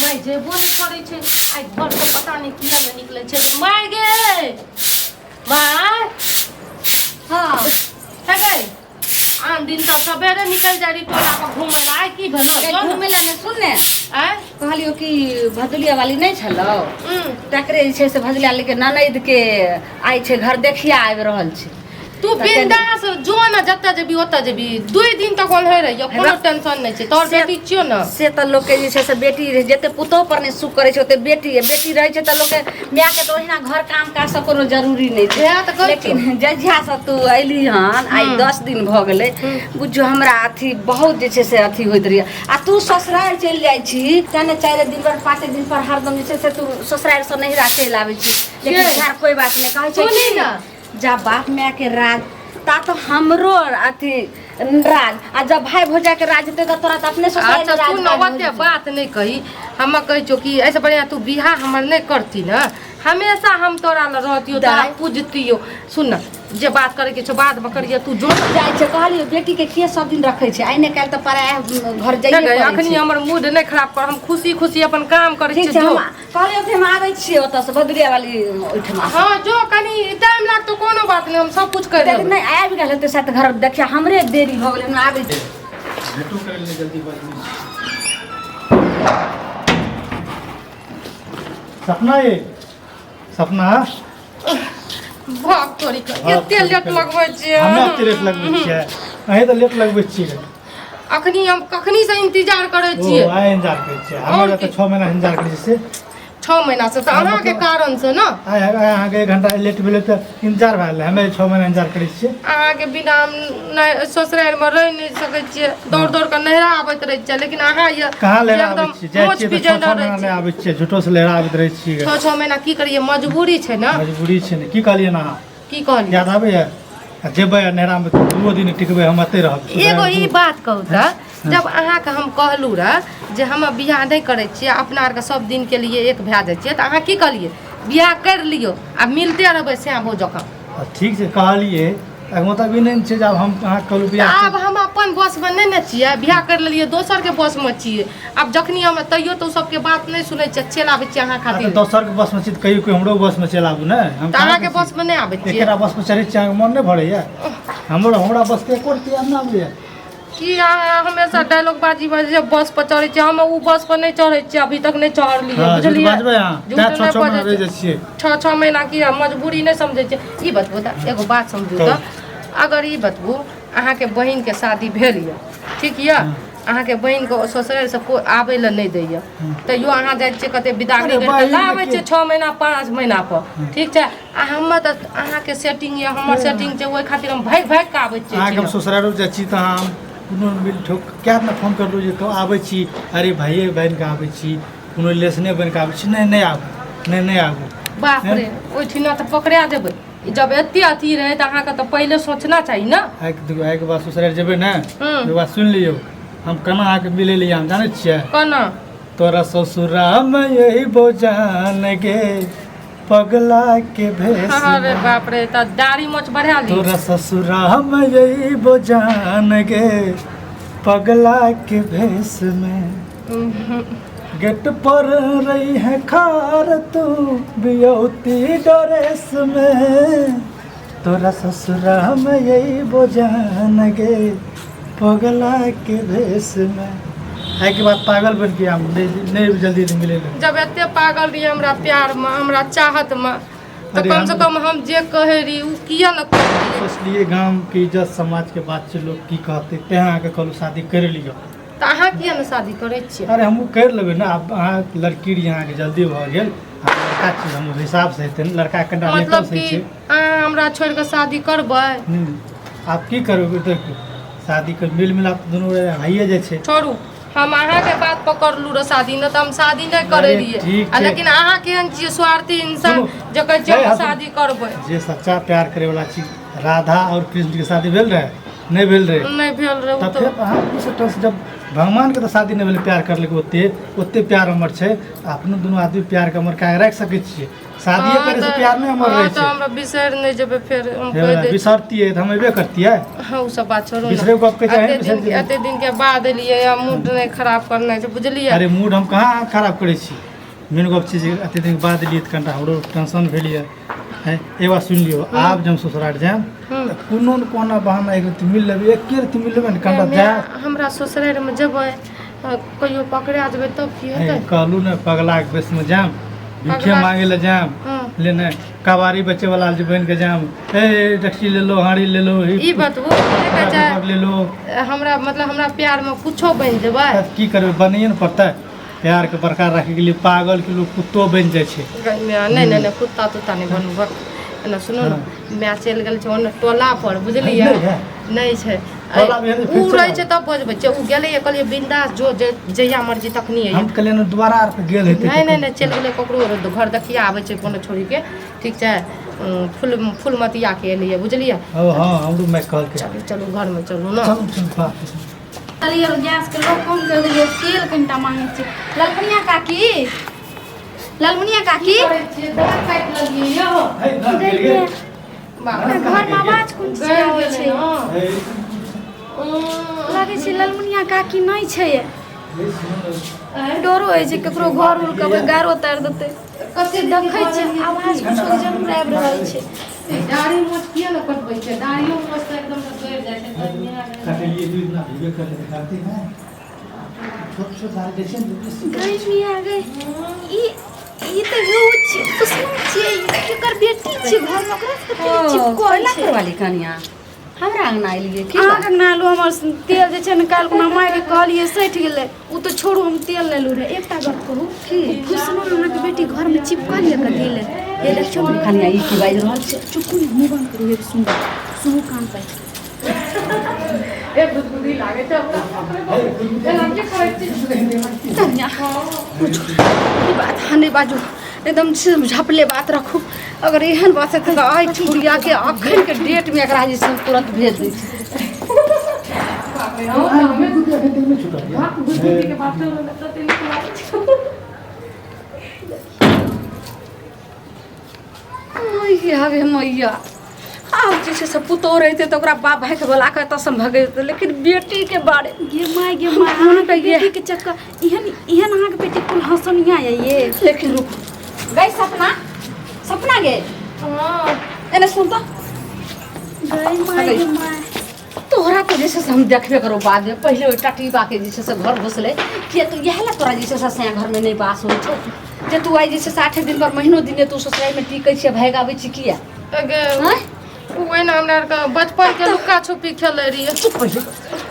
आइ जेबो नहीं करै छै आइ घर से पता नहीं किया नहीं निकलै छै माय गे माय हाँ है गे आन दिन तो सवेरे निकल जाई टोला पर घूमै ला आइ की भेलो घूमे ला ने सुन ने आइ कहलियो कि भदुलिया वाली नहीं छलो तकरे जे छै से भदुलिया लेके ननद के आइ छै घर देखिया आबि रहल छै तू बिंदास जो ना जत्ता जेबी ओत्ता जेबी 2 दिन तक ओलहे रहियो कोनो टेंशन नहीं छै तोर बेटी छियो ना से त लोग के जे छै से बेटी जते पुतो पर ने सुख करे छै ओते बेटी रहे छै त लोग के माय के तो ओहिना घर काम काज सब कोनो जरूरी नहीं छै लेकिन जजिया से तू अइली हन आई 10 दिन भ गेलै बुझो हमरा अथी बहुत जे छै से अथी होइत रहिए आ तू ससुराल चल जाई छी तने 4 दिन पर 5 दिन पर हरदम जे छै से तू ससुराल से नहिरा चल आबै छी लेकिन घर कोई बात नहीं कहै छै सुनी ना जा बाप माय के राज ता तो हमरो अथी राज आ जब भाई भौजा के राज होते तो तोरा त अपने ससुराल अच्छा राज तू नवते बात नहीं कही हम कह छो कि ऐसे बढ़िया तू बियाह हमर नहीं करती ना हमेशा हम तोरा ल रहतियो तोरा पूजतियो सुन ना जे बात करे के छो बाद में करिए तू जो जाय छै कहलियो बेटी के किए सब दिन रखे छै आइ ने काल त पराया घर जाइए अखनी हमर मूड नहीं खराब कर हम खुशी खुशी अपन काम करे ठीक छी छै जो कहलियो कि हम आबै छी ओत से भदुरिया वाली ओठमा हां जो कनी टाइम लागतो कोनो बात नहीं हम सब कुछ कर देब नहीं आबि गेल हेतै साथ घर देखिया हमरे देरी भ गेलै हम आबै छी भेटो करे ले जल्दी बाजी सपना ये सपना भाग तोरी के एते लेट लगबै छियै हमे एते लेट लगबै छियै अहे त लेट लगबै छियै अखनी हम कखनी से इंतजार करे ओ छियै आइ इंतजार करै छियै हमरा त 6 महीना इंतजार करै छियै 6 महीना से अहाँ के कारण से ना आइ अहाँ के 1 घंटा लेट भेलै त इंतजार भए गेलै हमे 6 महीना इंतजार करै छियै अहाँ के बिना ससुराल में रह नहीं सकै छियै दौड़ दौड़ के नहरा आबैत रह छियै लेकिन अहाँ ये कहाँ लेरा आबै छियै जाइ छियै त 6 महीना ले आबै छियै झूठो से लेरा आबैत रहै छियै 6 महीना की करिए मजबूरी छै ना मजबूरी छै ने की कहलियै ना की कहलिए याद आबै है जेबै नहरा में 2 दिन टिकबै हम एते रहब एगो ई बात कहू त जब अहाँ के हम कहलू रे जे हम बियाह नहीं करे छियै अपना आर के सब दिन के लिए एक भए जाय छियै त अहाँ की कहलिए बियाह कर लियो आ मिलते रहबै श्याम भौ जकाँ ठीक छै कहलिए मतलब ई नहीं छै जब हम अहाँ कहलू बियाह आब हम अपन बस में नहीं न छियै बियाह कर लेलिए दोसर के बस में छियै अब जखनी हम तैयो तो सबके बात नहीं सुनै छियै चल आबै छियै अहाँ खातिर दोसर के बस में छी कहियो कोई हमरो बस में चल आबू ने हम अहाँ के बस में नहीं आबै छियै एकरा बस में चढ़ै छी अहाँ मन नहीं भरैया हमरा बस के एको रुपया ना आबैया कि अहाँ हमेशा डायलॉग बाजी बाजी बस पर चढ़ै छियै हम उ बस पर नहीं चढ़ै छियै अभी तक नहीं चढ़लियै बुझलियै बाजबै अहाँ झूठ नहीं महीना बाजै रह छियै 6 महीना की मजबूरी नहीं समझै छियै ई बतबू त एगो बात समझू त अगर ई बतबू अहाँ के बहिन के शादी भेल ये ठीक ये अहाँ के बहिन को ससुराल से कोई आबै ल नहीं दैया तैयो अहाँ जाइ छियै कते विदागरी करके लाबै छियै 6 महीना 5 महीना पर ठीक छै आ हम त अहाँ के सेटिंग ये हमर सेटिंग छै ओइ खातिर हम भाग भाग के आबै छियै अहाँ के ससुराल जाइ छी त हम कोनो मिल ठोक क्या ना फोन करलू जे तो आबै छी अरे भाइये बहन के आबै छी कोनो लेसने बन के आबै छी नहीं आबू नहीं आबू बाप रे ओइठिना त पकड़ा जेबै जब एते अथी रहे त अहाँ के त पहिले सोचना चाहिए ना आइ के बाद ससुराल जेबै ने एक बात सुन लियो हम कना अहाँ के मिले लिए हम जानै छियै कना तोरा ससुरा में यही बोजान गे पगला के भेस अरे बाप रे त दाढ़ी मोछ बढ़ा ली तोरा ससुरा में यही बोजान गे पगला के भेस में गेट पर रही है खार तू बियौती ड्रेस में तोरा ससुरा में यही बोजान गे पगला के भेस में है के बाद पागल बन के हम नहीं जल्दी मिले जब एते पागल रही हमरा प्यार में हमरा चाहत में तो कम से कम हम जे कहे रही उ किया न करलिए सोचलिए गांव की इज्जत समाज के बात से लोग की कहते ते अहाँ के कहलू शादी कर लियो त अहाँ किया न शादी करे छियै अरे हम कर लेबै ना अब अहाँ लड़की यहाँ के जल्दी भ गेल लड़का चीज हम हिसाब से हेतै लड़का कनिटा लेटल मतलब से कि छै अहाँ हमरा छोड़ के शादी करबै आप की करबै देखियो शादी के मिल मिलाप दुनू भइए जाइ छै छोड़ू हम अहाँ के बात पकड़लू रे शादी न त हम शादी नहीं करे रहिए लेकिन अहाँ केहन छियै स्वार्थी इंसान जकर जे शादी करबै जे सच्चा प्यार करे वाला चीज राधा और कृष्ण के शादी भेल रहे नहीं भेल रहे नहीं भेल रहे तब फिर अहाँ की सोचल जब भगवान के तो शादी नहीं भेल प्यार कर ले ओते प्यार अमर छै अपनो दुनू आदमी प्यार के अमर काहे राख सकै छियै शादी करे से प्यार में हमर रहे तो हमरा बिसर नहीं जेबे फिर हम कह छे दे बिसरती है त हम एबे करती है हाँ उ सब बात छोड़ो बिसरे को आपके चाहे बिसर दिए। एते दिन के बाद एलिए या मूड नहीं खराब करना छै बुझलिए अरे मूड हम कहाँ खराब करे छी मेन गप चीज एते दिन के बाद लिए त कनटा हमरो टेंशन भेलिए है एक बात सुन लियो आब जब ससुराल जाम त कोनो न कोनो बहाना एक रति मिल लेबे एक रति मिल लेबे न कनटा जा हमरा ससुराल में जेबै कहियो पकड़ा जेबै तब की हेतै कहलू न पगला के बेस में जाम भिखे पगला- मांगे ले जाम लेने कबारी बच्चे वाला जे बन के जाम ए टैक्सी ले लो हाड़ी ले लो ई बतबू देखा चाहे ले लो हमरा मतलब हमरा प्यार में कुछो बन जेबै की करबे बनिए न पड़ता प्यार के बरकरार रखे के लिए पागल के लोग कुत्तो बन जाए छे नहीं नहीं कुत्ता तुत्ता नहीं बनू बक एना सुनो न मैं चल गेल छै ओने टोला पर बुझलिए नहीं छै टोला में है, फिर उ चल रहे छै तब बजबै छै उ गेलै कहलिए बिंदास जो जहिया मर्जी तखनी हम है कहले न दोबारा आर पे गेल हेते नहीं नहीं नहीं चल गेलै ककरो घर देखिया आबै छै कोनो छोड़ी के ठीक छै फूलमतिया के एलिए बुझलिए ओ हां हमरो मैं कहल के चलू चलू घर में चलू ना चल चल बात चलिए गैस के लोग कम कर दिए तेल कनिटा मांगे छै ललमुनिया काकी ललमुनिया काकी घर में आवाज कोन चीज के आबै छै लागे छै ललमुनिया काकी नहीं छै डरो होइ छै ककरो घर उर कबै गारो तार देतै कते देखै छै आवाज कुछो के जरूर आबि रहल छै दाढ़ी मोछ किया न कटबै छै दाढ़ियो मोछ त एकदम से गड़ जाय छै काटे लिए दूध ना भिगे कर ले दिखाते हैं छोट छोट सारे जैसे गर्मी आ गई ई त हो छै तो सुन छियै एकर बेटी छै घर में ओकरा से तेल चिपकल छै वाली कनिया हमरा अंगना एलिए की अहाँके नालू हमर तेल जे छै ने काल्हि खुना माय के कहलिए सठि गेलै उ तऽ छोड़ू हम तेल लेलू रहे एकटा गप कहू कि खुशमा अहाँके बेटी घर में चिपकल ये कथी ले ये देखियो ने कनिया ई की बाजि रहल छै चुप ने मुंह बंद करू एक सुन सुनु कान पे एक बुद्धि लागे छै एना के करै छी कन्या कुछ ई बात हने बाजू एकदम से झपले बात रखू अगर एहन बात है तो आई छुड़िया के अखन के डेट में एकरा जे सब तुरंत भेज दै छै बुद्धि के बात तो तेल लागे आई आगे मैया आब जे छै से पुतोह रहते तो ओकरा बाप भाई के बोला के तसम भगे लेकिन बेटी के बारे गे माय अहाँके बेटी के चक्कर एहन एहन अहाँके बेटी कुल हंसनिया है ये लेकिन रुक गई सपना गे हां एने सुन तो गे माय तोहरा तो जैसे से हम देखबे करो बाद में पहले ओइ टटीबा के जैसे से घर घुसले कि तो यह ला तोरा जैसे से से घर में नहीं बास हो छो जे तू आई जैसे 60 दिन पर महीनो दिन तू ससुराल में टिकै छै भागाबै छी किया अगे हैं ओइ ना हमरा के बचपन के लुका छुपी खेलै रहिए चुप पहिले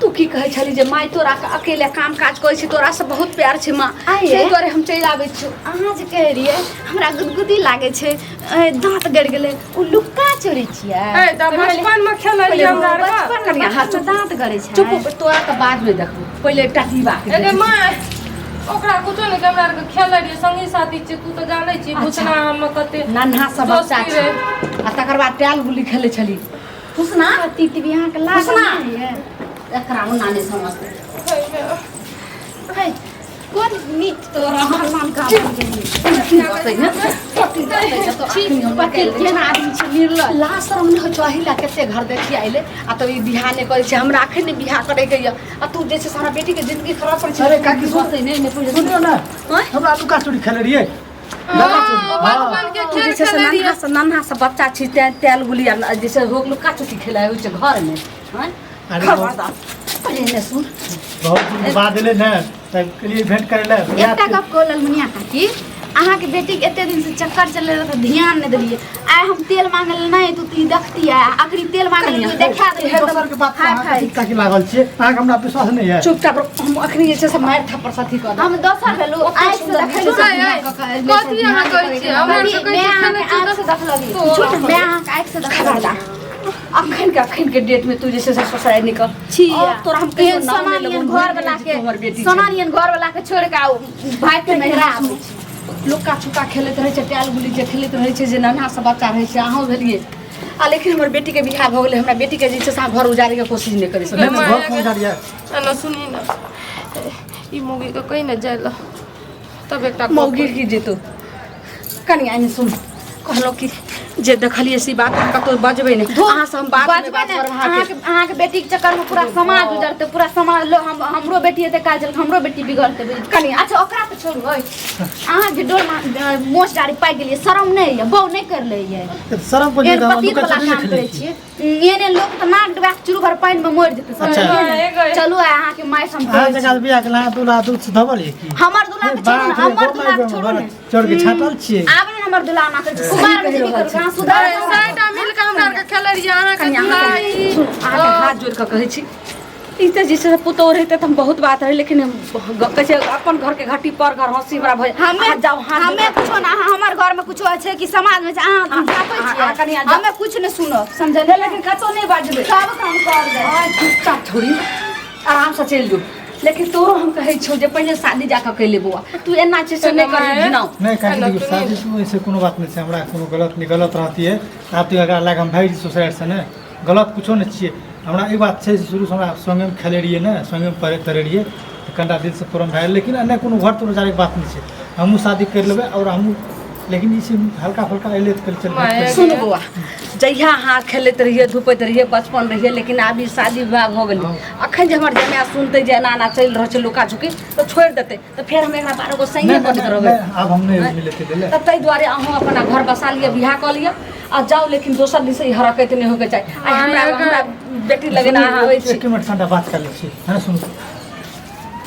तू की कहै छली जे माय तोरा के अकेले काम काज करै छी तोरा से बहुत प्यार छै माँ से तोरे हम चलि आबै छी अहाँ जे कहै रहिए हमरा गुदगुदी लागे छै दांत गड़ गेलै उ लुक्का चोरी छियै ए त बचपन में खेलै रहिए हमरा बचपन में कनिया हाथ में दांत गड़े छै चुप तोरा के बाद में देखबो पहिले टटीबा के अगे माँ ओकरा कुछो नहीं हमरा के खेलै रहिए संगी साथी छै तू तो जानै छी भूसना हम कते नन्हा सब बच्चा दोस्ती छै रे। आ तकर बाद टाल गुल्ली खेलै छली खुशना तीती अहाँ के लाग खुशना। है एकरा मुन्ना नहीं समझते है कोन नीच तोरा हनुमान का लास्ट हम चहिला केते घर देखी आइले आ तो ई बियाह नहीं करे छै हमरा अखन नहीं बियाह करे के या आ तू जैसे सारा बेटी के जिंदगी खराब कर छै अरे काकी सोचे नहीं पूछे सुनियो ना हैं हमरा लुका चोरी खेले रहिए बचपन के तू खेल जैसे से खेलै रहिए नन्हा से बच्चा छी तेल गुली आ जैसे रोग लुका चुकी खेलाय होइ छै घर में हैं अरे खबरदार पहले ने सुन बहुत दिन बाद एले ना तब के लिए भेंट करे ले एकटा गप कहल ललमुनिया काकी अहाँ के बेटी के एते दिन से चक्कर चल रहा था ध्यान नहीं दिलिए आइ हम तेल मांगल नहीं तू ती देखती है आखिरी तेल मांगल तू देखा दे दोसर के बात अहाँ के ताकि लागल छै अहाँ के हमरा विश्वास नहीं है चुपचाप हम अखनी जैसे से मार थप्पड़ साथी कर हम दोसर भेलु आइ से देखलु कथी अहाँ कहै छी हमरा से कहै मैं छी आँख से देखलगी झूठ मैं आँख आँख से देखलगी अखन के डेट में तू जैसे से ससुराल निकल छिया तोरा हम एहन सोनालियन घर वाला के सोनालियन घर वाला के छोड़ के आउ भाई के नहरा आबै छी लुक्का छुपा खेलैत रहे छै टाल गुली जे खेलैत रहे छै जे नन्हा सब बच्चा रहे छै अहाँ भेलिए आ लेकिन हमर बेटी के बियाह भ गेलै हमरा बेटी के जे छै से घर उजारे के कोशिश नहीं करे नहीं छै घर पहुंचा दिया ना सुनी ना ई मौगी के कहीं ना जाय ला तब एकटा मौगी की जेतो कनी आइने सुन कहलो कि जे देखलिए सी बात कतो बजबे नहीं अहाँ से हम बात में बात करब अहाँ के बेटी के चक्कर में पूरा समाज उजरते पूरा समाज लो हमरो बेटी हेते काजल हमरो बेटी बिगड़ते कनी अच्छा ओकरा तो छोड़ू अहाँ जे डोर मोच डारी पाइ गेलिए शरम नहीं है बहु नहीं कर ले ये शरम को एक पति वाला काम करे छिए एने लोग त नाक डुबा के चुरू भर पानी में मर जेते चलू अहाँ के माय सम अहाँ जगह बियाह के ला दूल्हा दूध से धबल है की हमर दूल्हा के छोड़ू हमर दूल्हा के छोड़ू चढ़ के छाटल छिए आब ने हमर दूल्हा ना करे कुमार में भी करू कहां सुधार साइडा मिल के हमरा के खेले रहिए अहाँ के अहाँ के हाथ जोड़ के कहै छी ई त जैसे पुतौ रहते त हम बहुत बात है लेकिन कैसे अपन घर के घाटी पर घर हंसी बड़ा भय हमें जाओ हमें कुछो ना हमर घर में कुछो छै कि समाज में अहाँ जापै छी हमें कुछ नहीं सुनो समझले लेकिन कतो नहीं बाजबे सब काम कर दे चुपचाप छोड़ी आराम से चल जो लेकिन तोरो हम कहै छौ जे पहले शादी जाके कैले बुआ तू एना चीज से नहीं कर ना नहीं कहीं देखिए शादी तो ऐसे कोनो बात नहीं है हमरा कोनो गलत रहती है आप तो अगर लाग हम भाई सोसाइटी से ने गलत कुछो नहीं छिए हमरा एक बात छै शुरू से हमरा संगे में खेले रहिए ना संगे में पढ़े तरे रहिए तो कंडा दिल से पुरन भाई लेकिन अन्य कोनो घर तो जाने बात नहीं है हमहू शादी कर लेबे और हमहू लेकिन इसे हल्का फुल्का अइले तो चल सुन बुआ जहिया हाथ खेलते रहिए धुपैत रहिए बचपन रहिए लेकिन अभी शादी विवाह हो गेल अखन जे हमर जमाना सुनते जे एना एना चल रह छै लुका छुकी तो छोड़ देते तो फिर हम एकरा 12 गो संगे बनत रहबे अब हम नहीं मिलते दिले तब तै द्वारे अहूँ अपना घर बसा लिए बियाह कर लिया आ जाओ लेकिन दोसर दिन से ही हरकत नहीं होके चाहिए आई हमरा बेटी लगना आवे छै एक मिनट ठंडा बात कर ले छी है ना सुन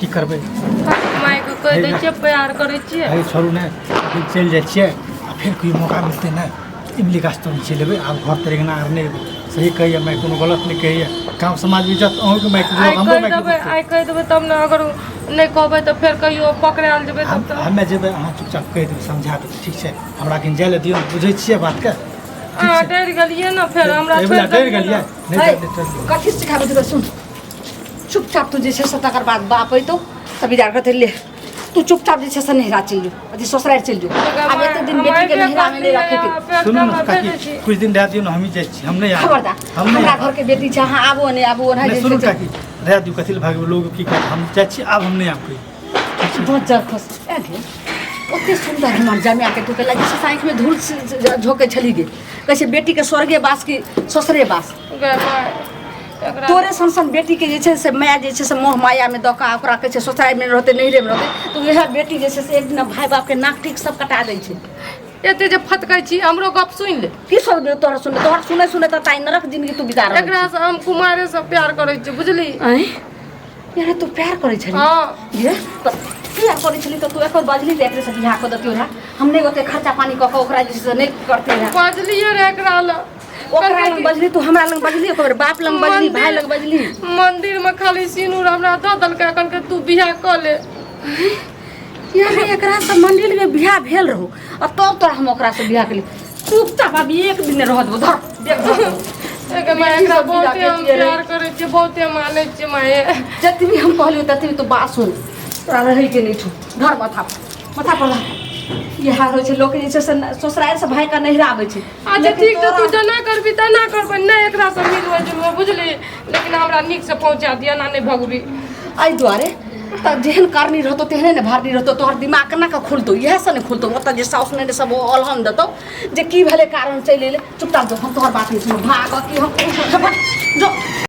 की करबे माय के कह दै छियै प्यार करै छियै भाई छोड़ू ने चल जाय छियै आ फिर कोई मौका मिलते ना इमली गाछ तो नीचे लेबे आप घर तरीके ना आरने सही कहिए मैं कोनो गलत नहीं कहिए गांव समाज में इज्जत अहूँ के मैं हमरो मैं आई कह देबै तब ना अगर नहीं कहबै तो फिर कहियो पकड़ाल जेबै तब तो हमें जेबै अहाँ चुपचाप कहि देबै समझा देबै ठीक छै हमरा किन जाय ले दियौ बुझै छियै बात के अहाँ डर गेलिए ना फिर हमरा एबला डर गेलियै नहीं चल कथी सिखाबे तो सुन चुपचाप तू जे छै से तकर बाद बाप अइतो तब विचार करते ले तू चुपचाप जे छै से नहिरा चल जो अथी ससुराल चल जो अब एते दिन बेटी के नहिरा में नहीं रखे के सुनो ना काकी कुछ दिन रह दियौ ना हम ही जाय छी हम नहीं खबरदार हमरा घर के बेटी छै हां आबो नहीं आबो ना सुनो काकी रह दियौ कथि भाग लोग की कर हम जाय छी अब हम नहीं आबै बहुत जर खुश ए गे ओते सुंदर हमर जमिया के तू के लगे से आंख में धूल झोंके छली गे कैसे बेटी के स्वर्गे बास की ससुरे बास तोरे संसन बेटी के जे छै से माया जे छै से मोह माया में दका ओकरा के छै ससुराल में रहते नहीं रे में रहते तो यह बेटी जे छै से एक दिन भाई बाप के नाक ठीक सब कटा दै छै एते जे फटकै छी हमरो गप सुनि ले की सब तोरा सुने सुने त ताई नरक जिंदगी तू बिता रह एकरा से हम कुमारे से प्यार करै छी बुझली आय यार तू प्यार करै छली हां ये तो प्यार करै छली तो तू एक बाजली ले एकरे से बियाह क दतियो रा हम नहीं ओते खर्चा पानी क के ओकरा जे से नहीं करते रा बाजलिए रे एकरा ल ओकरा लंग बजली तू हमरा लंग बजली ओकर बाप लंग बजली भाई लंग बजली मंदिर में खाली सिनूर हमरा द दलका कन के तू बियाह क ले यार एकरा से मंदिर में बियाह भेल रहो और तब तोरा हम ओकरा से बियाह केली चुपचाप अभी एक दिन रह दो धर देख एक मैं एकरा बहुते हम प्यार करै छी बहुते मानै छी माए जतबी हम कहलियो ततबी तो बात सुन तोरा रहै के नहीं छौ धर माथा पर ये हाल होय छै लोक जे छै से ससुराल से भाई का नहिरा आबै छै अच्छा ठीक तो तू जना करबी तना करबै नहीं एकरा से मिलबै जे बुझली लेकिन हमरा नीक से पहुंचा दिया ना नहीं भगबी आई द्वारे त जेहन करनी रहतो तेहने ने भारनी रहतो तोहर दिमाग केना का खुलतो इहे से ने खुलतो ओत जे साउस ने सब अलहम देतो जे की भेले कारण चले ले चुपचाप जो हम तोहर बात नहीं सुन भाग की हम जो